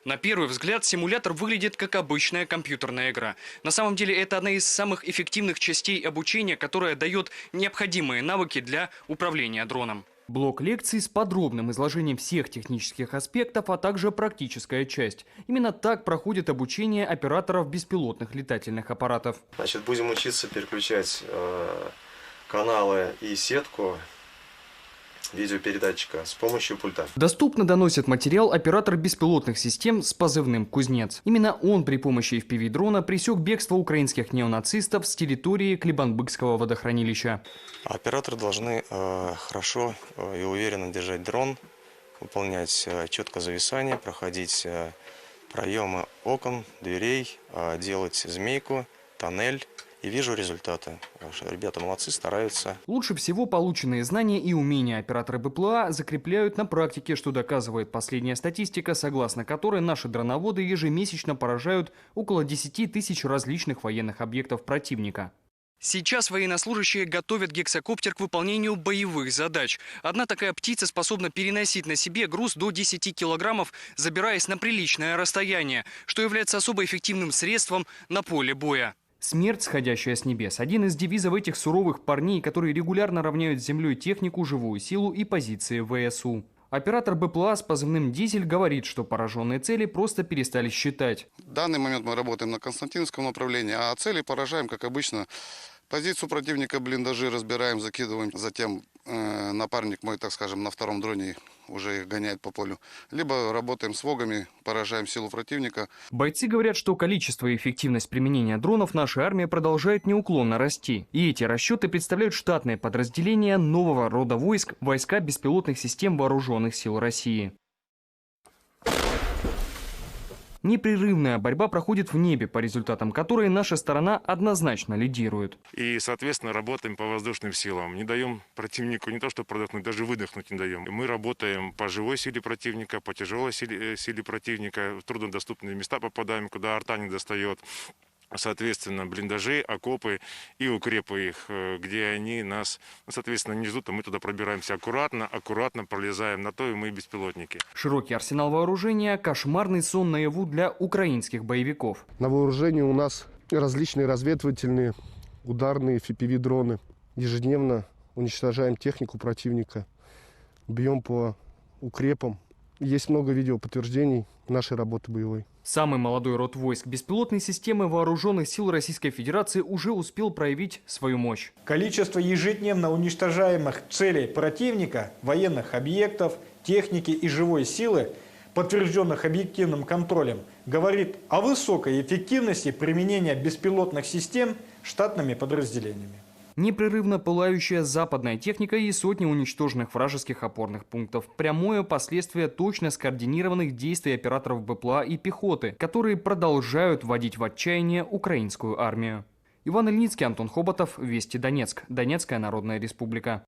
На первый взгляд симулятор выглядит как обычная компьютерная игра. На самом деле это одна из самых эффективных частей обучения, которая дает необходимые навыки для управления дроном. Блок лекций с подробным изложением всех технических аспектов, а также практическая часть. Именно так проходит обучение операторов беспилотных летательных аппаратов. Значит, будем учиться переключать каналы и сетку видеопередатчика с помощью пульта. Доступно доносит материал оператор беспилотных систем с позывным «Кузнец». Именно он при помощи FPV-дрона пресек бегство украинских неонацистов с территории Клебанбыкского водохранилища. Операторы должны хорошо и уверенно держать дрон, выполнять четко зависание, проходить проемы окон, дверей, делать змейку, тоннель. И вижу результаты. Ребята молодцы, стараются. Лучше всего полученные знания и умения операторы БПЛА закрепляют на практике, что доказывает последняя статистика, согласно которой наши дроноводы ежемесячно поражают около 10 тысяч различных военных объектов противника. Сейчас военнослужащие готовят гексакоптер к выполнению боевых задач. Одна такая птица способна переносить на себе груз до 10 килограммов, забираясь на приличное расстояние, что является особо эффективным средством на поле боя. Смерть, сходящая с небес – один из девизов этих суровых парней, которые регулярно равняют с землей технику, живую силу и позиции ВСУ. Оператор БПЛА с позывным «Дизель» говорит, что пораженные цели просто перестали считать. В данный момент мы работаем на Константиновском направлении, а цели поражаем, как обычно. Позицию противника, блиндажи разбираем, закидываем. Затем напарник мой, так скажем, на втором дроне уже их гоняет по полю. Либо работаем с ВОГами, поражаем силу противника. Бойцы говорят, что количество и эффективность применения дронов наша армия продолжает неуклонно расти. И эти расчеты представляют штатное подразделение нового рода войск – войска беспилотных систем вооруженных сил России. Непрерывная борьба проходит в небе, по результатам которой наша сторона однозначно лидирует. И, соответственно, работаем по воздушным силам. Не даем противнику не то что продохнуть, даже выдохнуть не даем. Мы работаем по живой силе противника, по тяжелой силе противника. В труднодоступные места попадаем, куда арта не достает. Соответственно, блиндажи, окопы и укрепы их, где они нас, соответственно, не ждут, а мы туда пробираемся аккуратно пролезаем на то, и мы беспилотники. Широкий арсенал вооружения – кошмарный сон наяву для украинских боевиков. На вооружении у нас различные разведывательные, ударные FPV-дроны. Ежедневно уничтожаем технику противника, бьем по укрепам. Есть много видеоподтверждений нашей работы боевой. Самый молодой род войск беспилотной системы вооруженных сил Российской Федерации уже успел проявить свою мощь. Количество ежедневно уничтожаемых целей противника, военных объектов, техники и живой силы, подтвержденных объективным контролем, говорит о высокой эффективности применения беспилотных систем штатными подразделениями. Непрерывно пылающая западная техника и сотни уничтоженных вражеских опорных пунктов. Прямое последствие точно скоординированных действий операторов БПЛА и пехоты, которые продолжают вводить в отчаяние украинскую армию. Иван Ильницкий, Антон Хоботов, Вести Донецк. Донецкая Народная Республика.